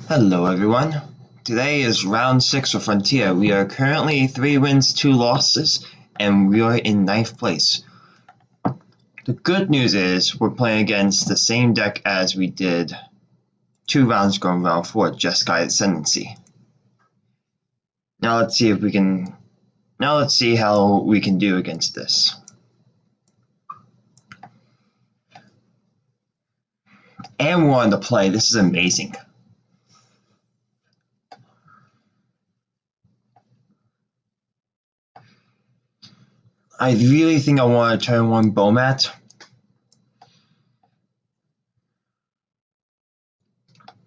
Hello everyone. Today is round 6 of Frontier. We are currently 3 wins, 2 losses, and we are in 9th place. The good news is we're playing against the same deck as we did 2 rounds ago in round 4, Jeskai Ascendancy. Now let's see how we can do against this. And we're on the play. This is amazing. I really think I want to turn 1 Bomat.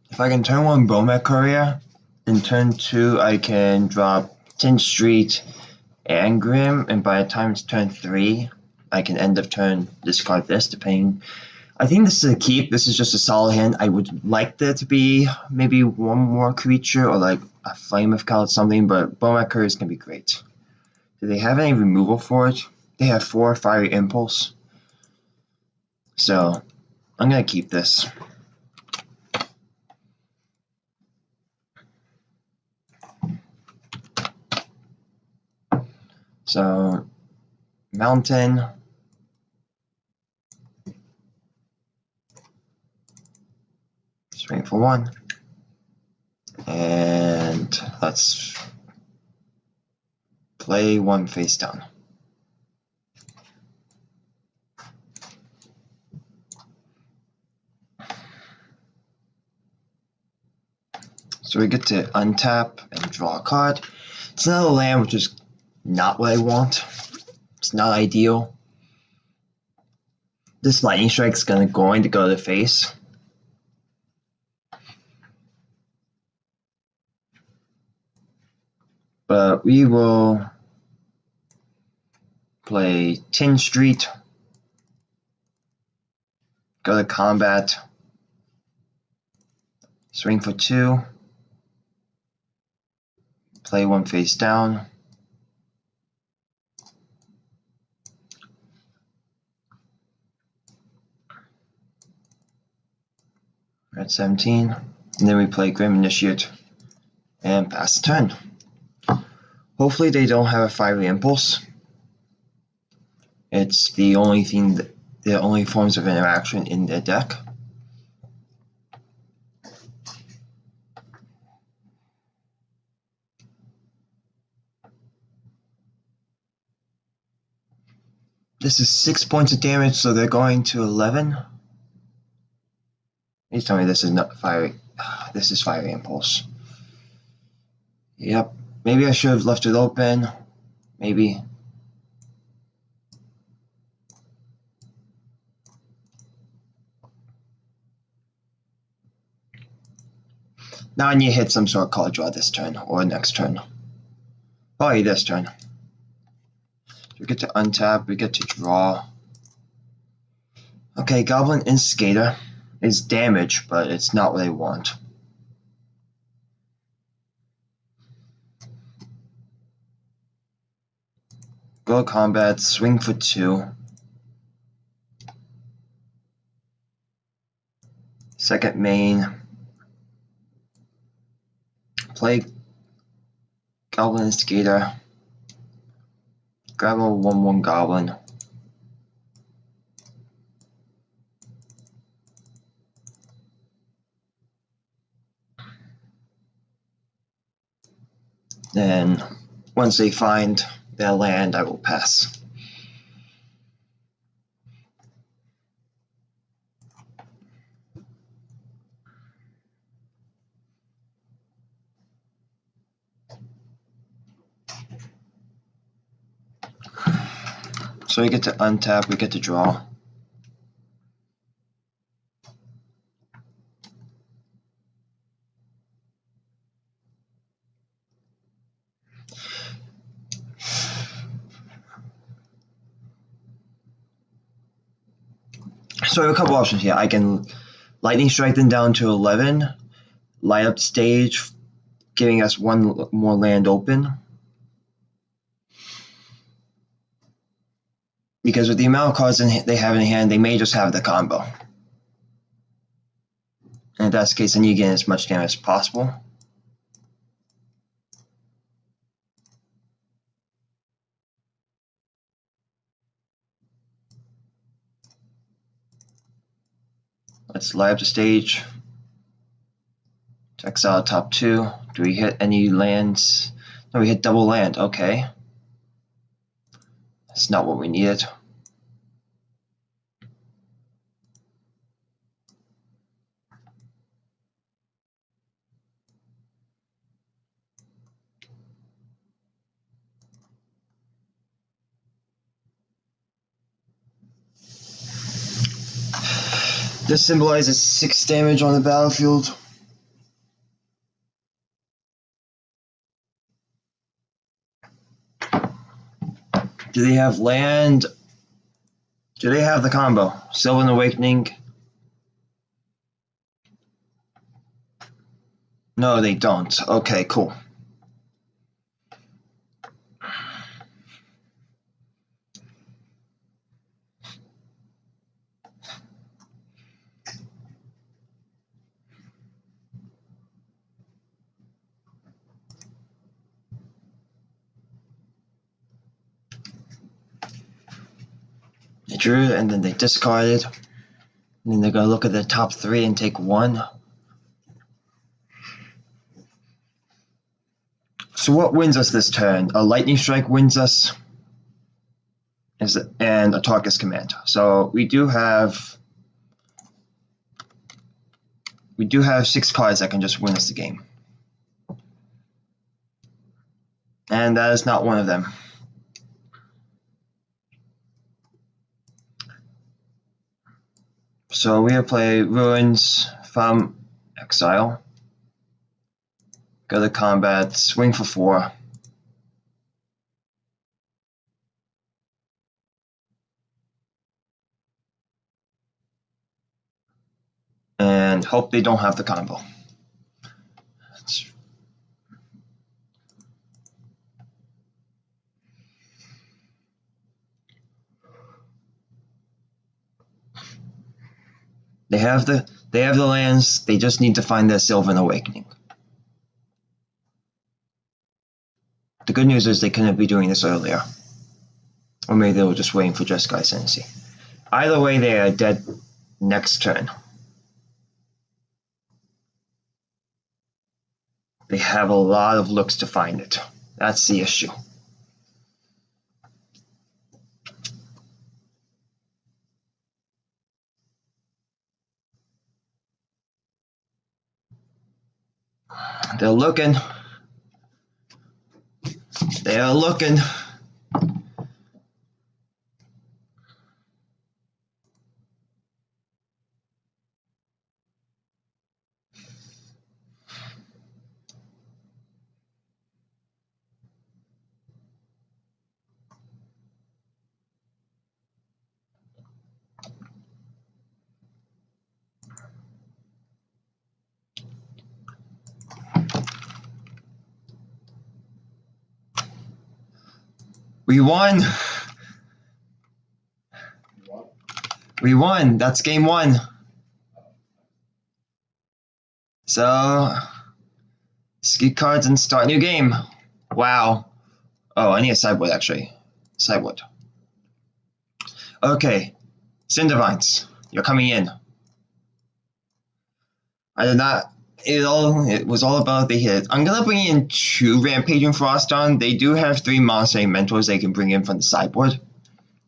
If I can turn 1 Bomat Courier, then turn 2 I can drop 10th Street and Grim, and by the time it's turn 3, I can end of turn discard this, depending. I think this is a keep. This is just a solid hand. I would like there to be maybe one more creature or like a Flame of Cloud something, but Bomat Courier is going to be great. Do they have any removal for it? They have 4 Fiery Impulse. So I'm going to keep this. So Mountain. Swing for 1. And let's play 1 face down. So we get to untap and draw a card. It's another land, which is not what I want. It's not ideal. This lightning strike is going to go to face. But we will play 10th Street, go to combat, swing for 2, play 1 face down. We're at 17, and then we play Grim Initiate and pass the turn. Hopefully they don't have a Fiery Impulse. It's the only forms of interaction in their deck. This is 6 points of damage, so they're going to 11. Please tell me this is not Fiery. This is Fiery Impulse. Yep. Maybe I should have left it open. Maybe. Now I need to hit some sort of card draw this turn or next turn. Probably this turn. We get to untap, we get to draw. Okay, Goblin Instigator is damage, but it's not what I want. Go to combat, swing for 2. Second main. Play Goblin Instigator. Grab a 1/1 Goblin. Then, once they find their land, I will pass. So we get to untap, we get to draw. So I have a couple options here. I can lightning strike them down to 11, light up stage, giving us 1 more land open. Because with the amount of cards they have in hand, they may just have the combo. And if that's the case, I need to get as much damage as possible. Let's light up the stage. To exile top 2. Do we hit any lands? No, we hit double land. Okay. That's not what we needed. This symbolizes 6 damage on the battlefield. Do they have land? Do they have the combo? Sylvan Awakening? No, they don't. Okay, cool. They drew, and then they discarded. And then they're going to look at the top 3 and take 1. So what wins us this turn? A Lightning Strike wins us, and Atarka's Command. So we do have 6 cards that can just win us the game. And that is not one of them. So we will play Ruins from Exile. Go to combat, swing for 4. And hope they don't have the combo. They have the lands, they just need to find their Sylvan Awakening. The good news is they couldn't be doing this earlier. Or maybe they were just waiting for Jeskai Ascendancy. Either way, they are dead next turn. They have a lot of looks to find it. That's the issue. They're looking. They are looking. We won. We won. That's game 1. So, skip cards and start new game. Wow. Oh, I need a sideboard actually. Sideboard. Okay. Sin Divines, you're coming in. I did not. It was all about the hit. I'm gonna bring in 2 Rampaging Frostdawn. They do have 3 Monster Mentors they can bring in from the sideboard,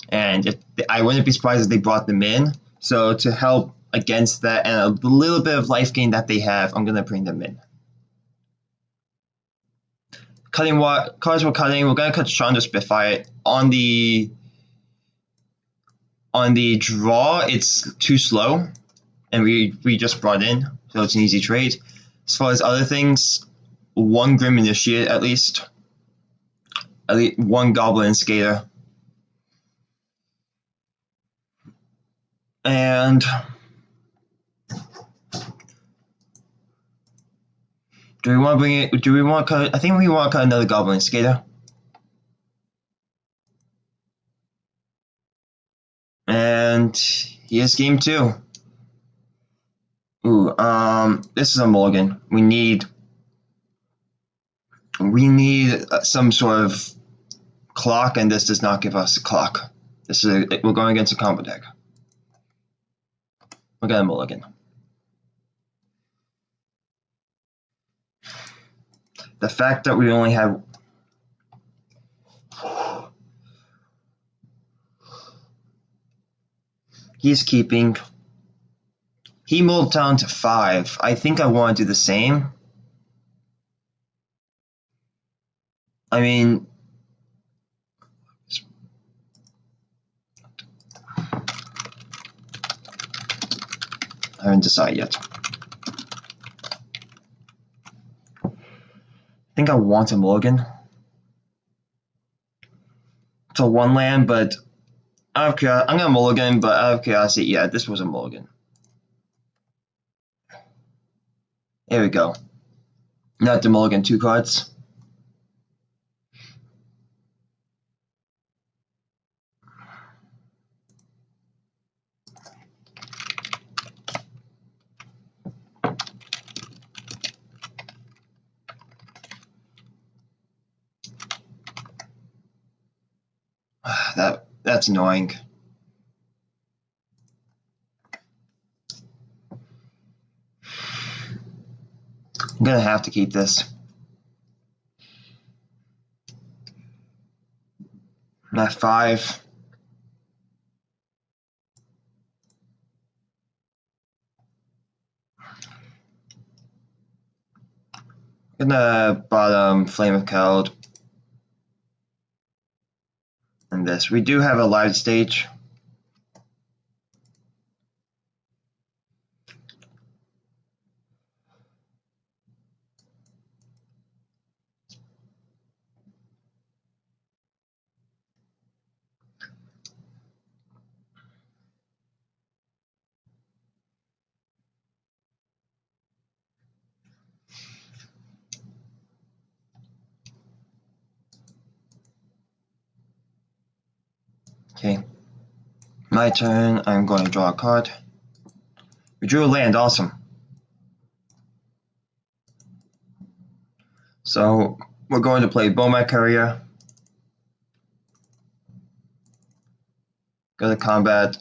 and I wouldn't be surprised if they brought them in. So to help against that and a little bit of life gain that they have, I'm gonna bring them in. Cutting what cards we're cutting? We're gonna cut Chandra Spitfire on the draw. It's too slow, and we just brought in. So it's an easy trade. As far as other things, 1 Grim Initiate at least 1 Goblin Skater. And do we want to bring it? Do we want to cut? I think we want to cut another Goblin Skater. And here's game 2. Ooh, this is a mulligan. We need some sort of clock, and this does not give us a clock. We're going against a combo deck. We're gonna mulligan. The fact that we only have he's keeping. He mulled down to 5. I think I want to do the same. I mean, I haven't decided yet. I think I want a mulligan. It's a 1 land, but out of curiosity, I'm gonna mulligan, but out of curiosity, yeah, this was a mulligan. There we go. Not to mulligan 2 cards. That's annoying. I'm gonna have to keep this. I'm at 5. I'm gonna bottom Flame of Celd. And this. We do have a live stage. Okay. My turn. I'm going to draw a card. We drew a land. Awesome. So we're going to play Bomat Courier. Go to combat.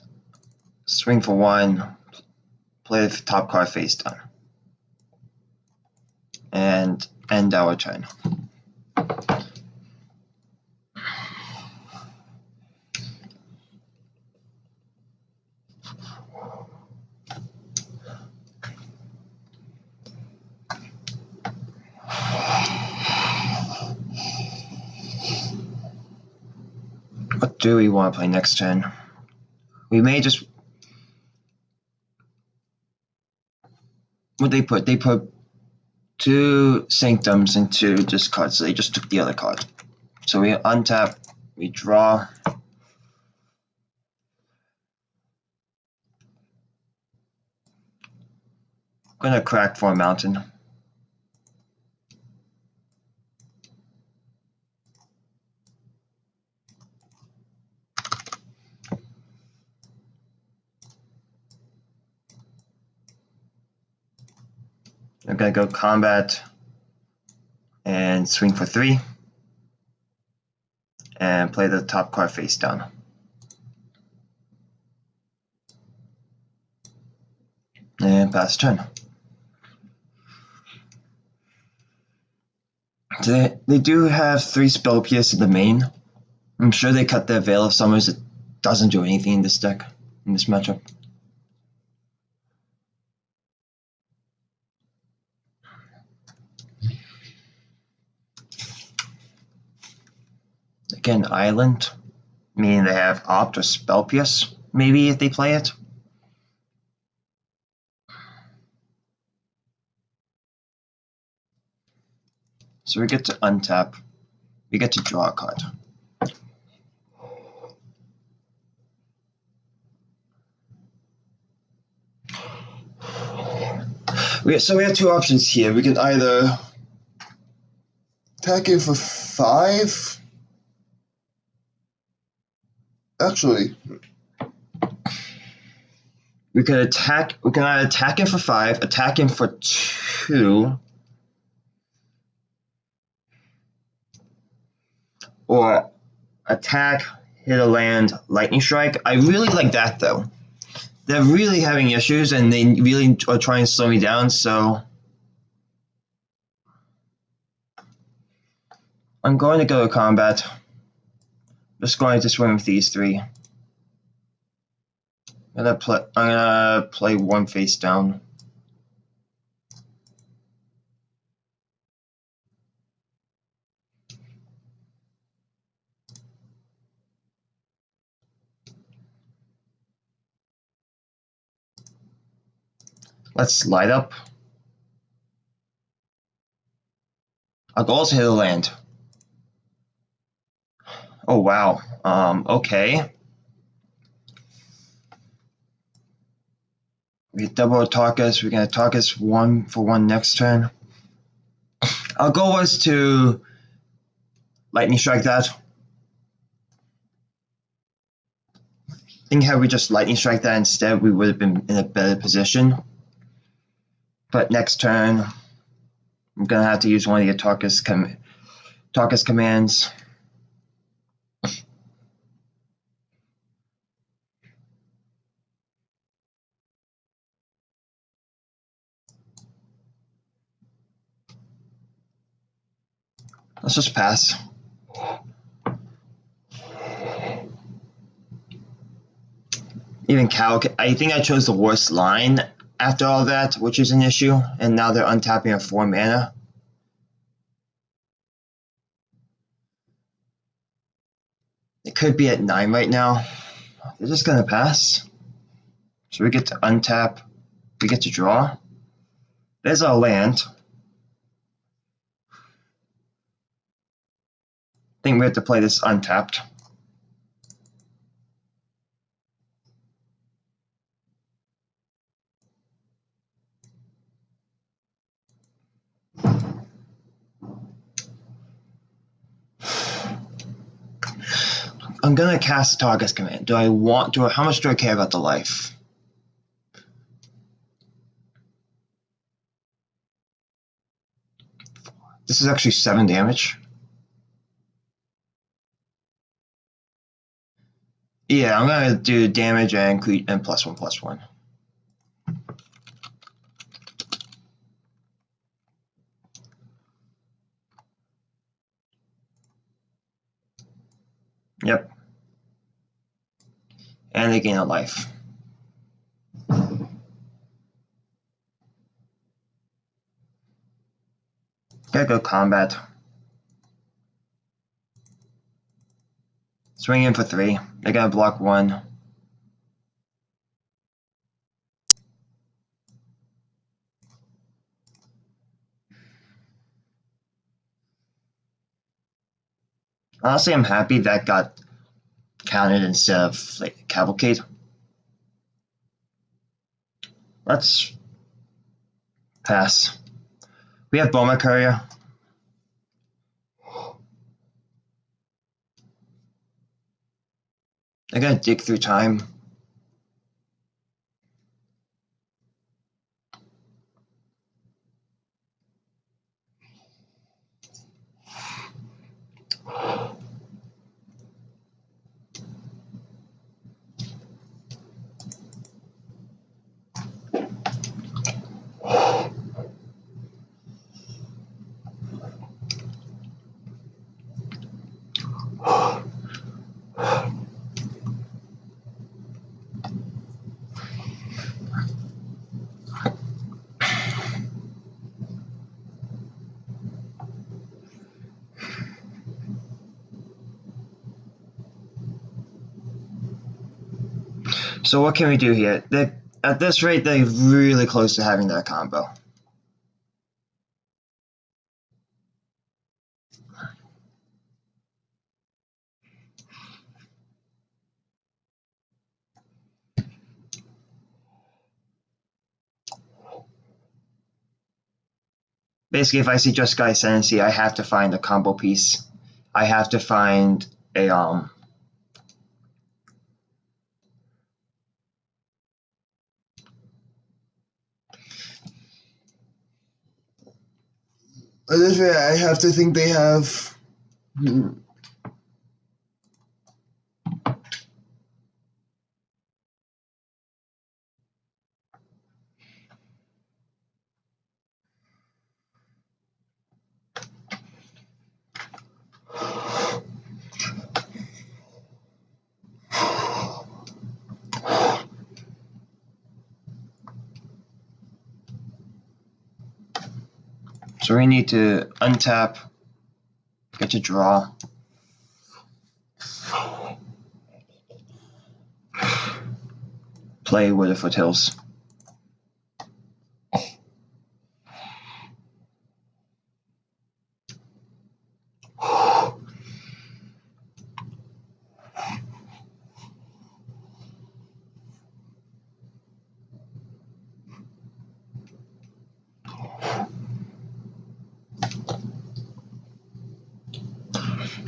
Swing for 1. Play the top card face down. And end our turn. What do we want to play next turn? We may just... What they put? They put 2 Sanctums into this card, so they just took the other card. So we untap, we draw. I'm gonna crack for a mountain. I'm gonna go combat and swing for 3 and play the top card face down. And pass turn. They do have 3 Spell Pierce in the main. I'm sure they cut their Veil of Summers. It doesn't do anything in this deck, in this matchup. Again, Island, meaning they have Opt or Spell Pierce, maybe if they play it. So we get to untap, we get to draw a card. So we have 2 options here. We can either attack it for 5. Actually, We could attack. We can either attack him for 5, attack him for 2, or attack, hit a land, lightning strike. I really like that though. They're really having issues, and they really are trying to slow me down. So I'm going to go to combat. Just going to swing with these 3. I'm gonna play 1 face down. Let's light up. I'll also hit a land. Oh wow. Okay. We get double Atarkas. We're gonna Atarkas 1 for 1 next turn. Our goal was to lightning strike that. I think had we just lightning strike that instead, we would have been in a better position. But next turn, I'm gonna have to use one of the Atarkas commands. Let's just pass. Even Cavalcade, I think I chose the worst line after all that, which is an issue, and now they're untapping at 4 mana. It could be at 9 right now. They're just gonna pass. So we get to untap, we get to draw. There's our land. I think we have to play this untapped. I'm gonna cast Atarka's command. How much do I care about the life? This is actually 7 damage. Yeah, I'm gonna do damage and +1/+1. Yep. And they gain a life. Gotta go combat. Swing in for 3. They're gonna block 1. Honestly, I'm happy that got counted instead of like Cavalcade. Let's pass. We have Boma Courier. They're gonna dig through time. So what can we do here? At this rate, they're really close to having that combo. Basically, if I see Jeskai Ascendancy, I have to find a combo piece. I have to find a This way, I have to think they have. So we need to untap, get to draw. Play with the foothills.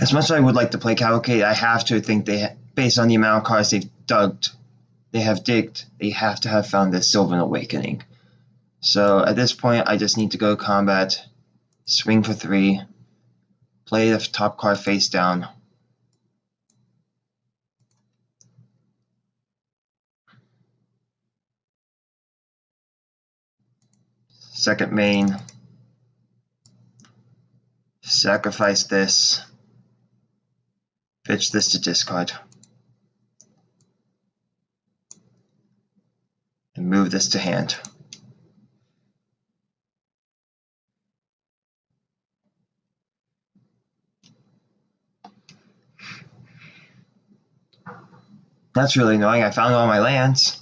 As much as I would like to play Cavalcade, I have to think based on the amount of cards they have digged, they have to have found this Sylvan Awakening. So at this point, I just need to go combat, swing for 3, play the top card face down. Second main, sacrifice this, pitch this to discard, and move this to hand. That's really annoying. I found all my lands.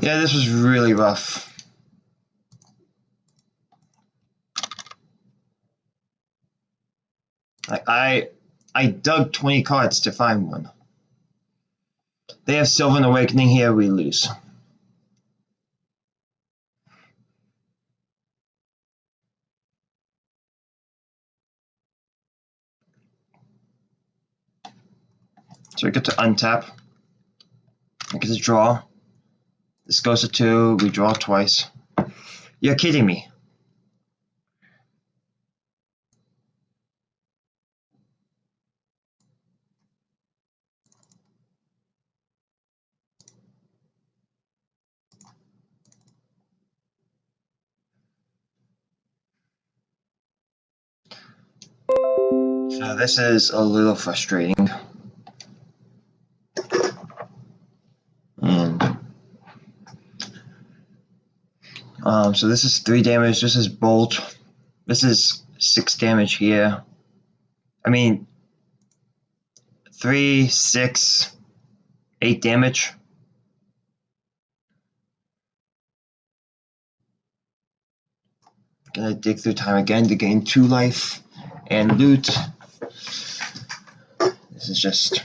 Yeah, this was really rough. I dug 20 cards to find one. They have Sylvan Awakening here, we lose. So we get to untap. I get to draw. This goes to 2, we draw twice. You're kidding me. So this is a little frustrating. And so this is 3 damage, this is bolt. This is 6 damage here. I mean 3, 6, 8 damage. Gonna dig through time again to gain 2 life and loot. This is just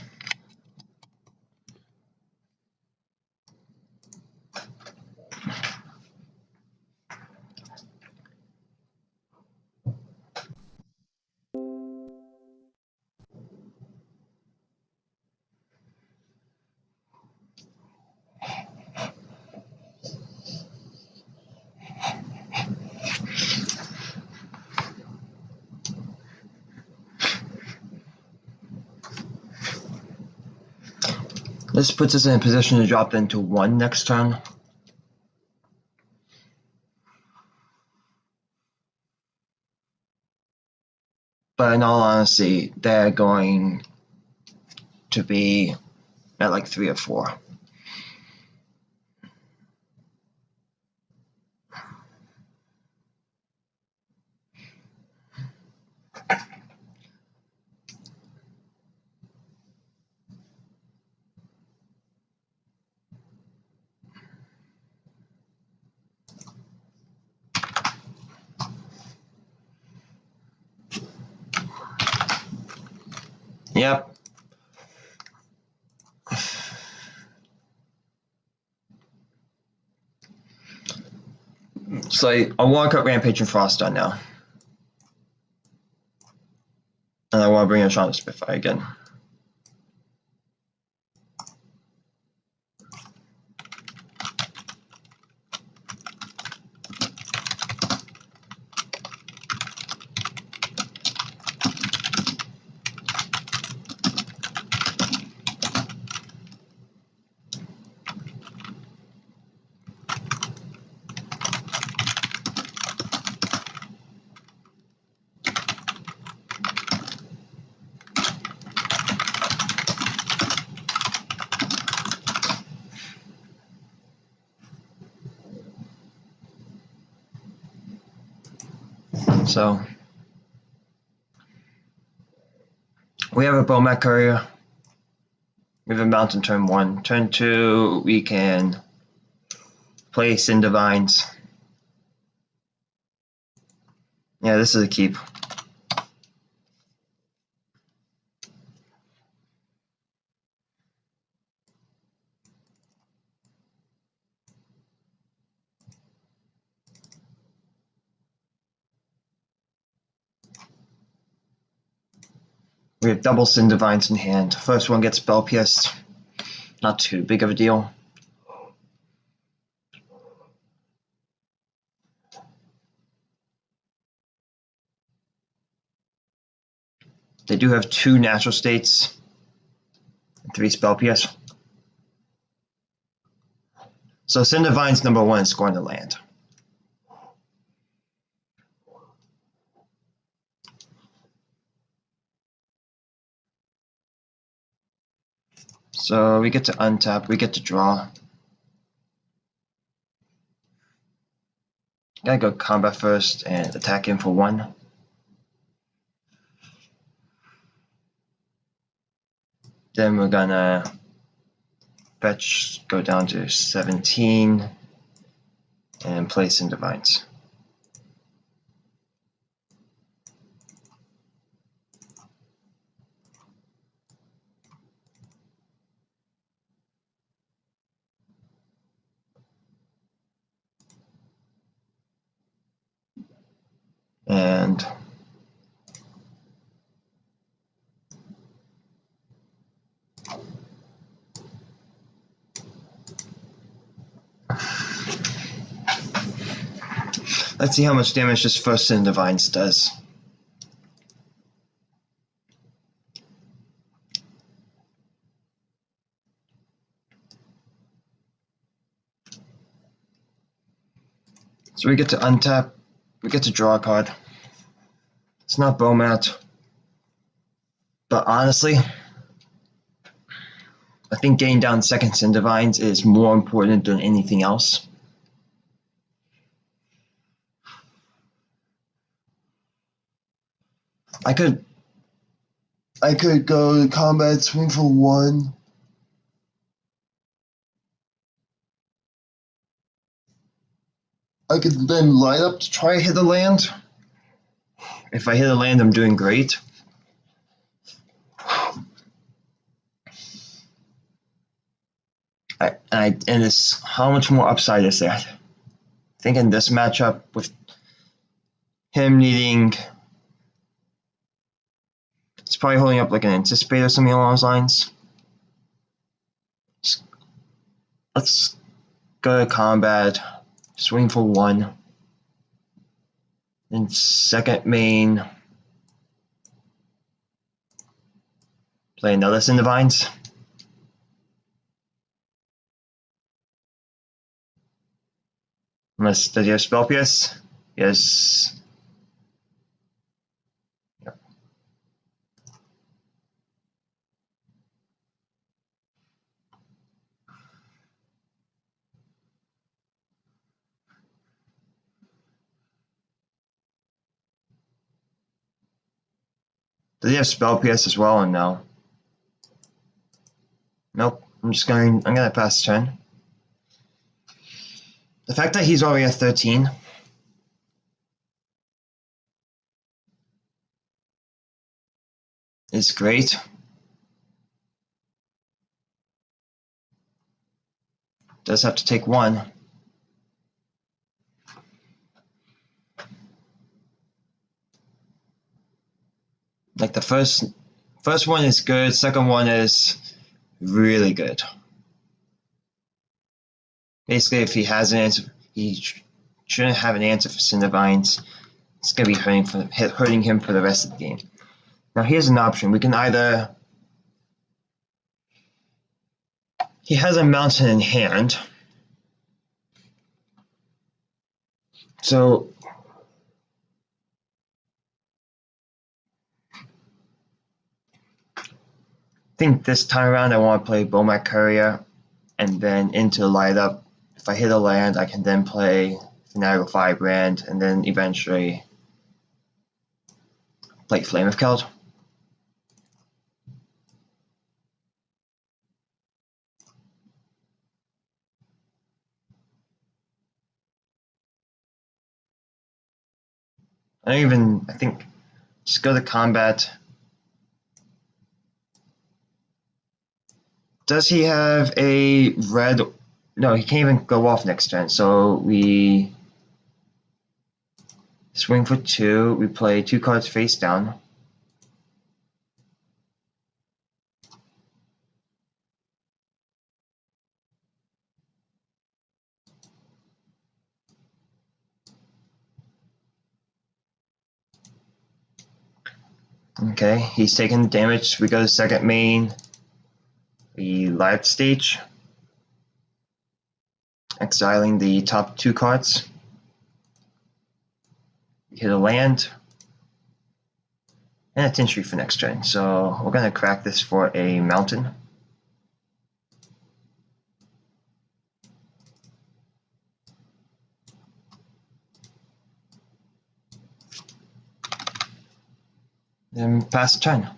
this puts us in a position to drop into 1 next turn. But in all honesty, they're going to be at like 3 or 4. Yep. So I want to cut Rampage and Frost on now. And I want to bring in Shauna Spitfire again. So we have a Bowmat Courier. We have a Mountain turn 1. Turn 2, we can play Sin Divines. Yeah, this is a keep. We have double Sin Divines in hand. First one gets Spell Pierced. Not too big of a deal. They do have 2 natural states, 3 Spell Pierce. So Sin Divine's number 1 is scoring the land. So we get to untap, we get to draw. Gotta go combat first and attack him for 1. Then we're gonna fetch, go down to 17, and place in Divines. And let's see how much damage this first Sin Divines does. So we get to untap, we get to draw a card. It's not Bowmat, but honestly, I think getting down second Sin Divines is more important than anything else. I could go to combat, swing for 1. I could then line up to try to hit a land. If I hit a land, I'm doing great. And it's how much more upside is that? I think in this matchup with him needing, it's probably holding up like an Anticipate or something along those lines. Let's go to combat, swing for 1. Then second main, play another Sin Divines. Unless, does he have Spell Pierce? Yes. Yep. Does he have spell PS as well or no? Nope. I'm gonna pass turn. The fact that he's already at 13 is great. Does have to take one. Like the first one is good, second one is really good. Basically, if he has an answer, he shouldn't have an answer for Cindervines. It's gonna be hurting him for the rest of the game. Now here's an option. We can either he has a mountain in hand, so I think this time around I want to play Bomac Courier, and then into light up. If I hit a land, I can then play Fanatical Firebrand, and then eventually play Flame of Keld. I think, just go to combat. Does he have a red? No, he can't even go off next turn. So we swing for 2. We play 2 cards face down. Okay, he's taking the damage. We go to second main. We live stage, exiling the top 2 cards. We hit a land and a Tinchery for next turn. So we're gonna crack this for a mountain. Then pass the turn.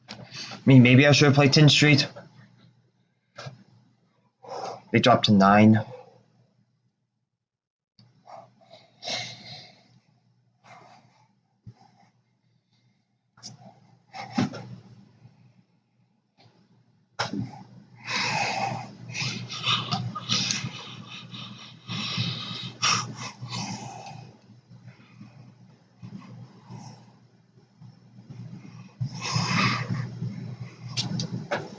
I mean, maybe I should have played Tin Street. They dropped to 9.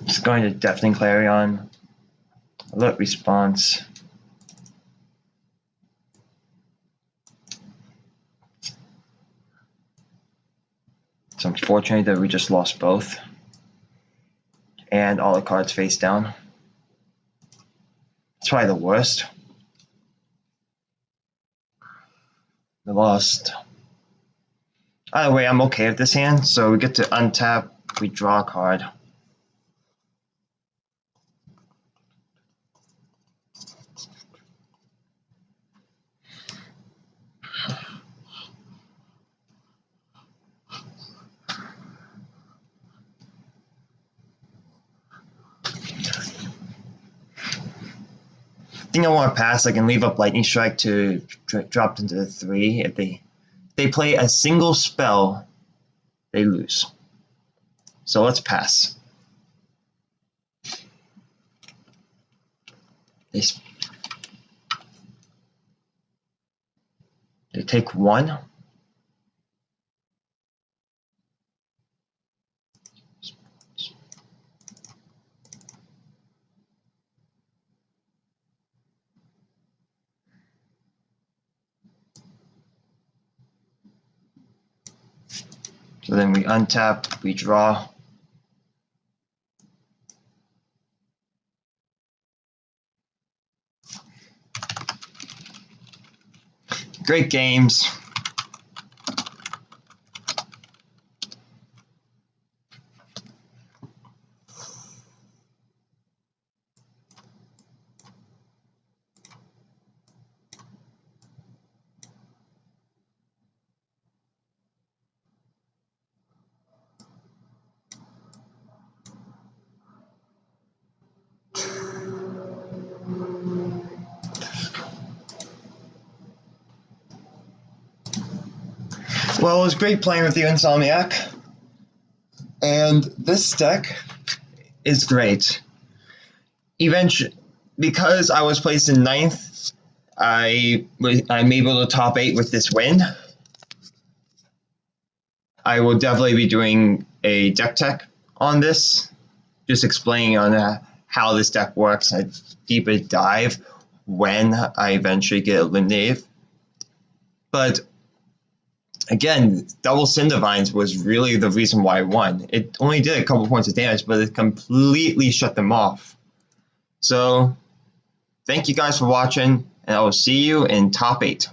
Just going to Deafening Clarion. Alert response. It's unfortunate that we just lost both. And all the cards face down. It's probably the worst. We lost. Either way, I'm okay with this hand. So we get to untap, we draw a card. I think I want to pass. I can leave up Lightning Strike to drop into the 3. If they play a single spell, they lose. So let's pass. They take 1. So then we untap, we draw. Great games. Well, it was great playing with you, Insomniac. And this deck is great. Eventually, because I was placed in 9th, I'm able to top 8 with this win. I will definitely be doing a deck tech on this, just explaining on how this deck works, a deeper dive when I eventually get eliminated. But again, double Cindivines was really the reason why I won. It only did a couple points of damage, but it completely shut them off. So, thank you guys for watching, and I will see you in top 8.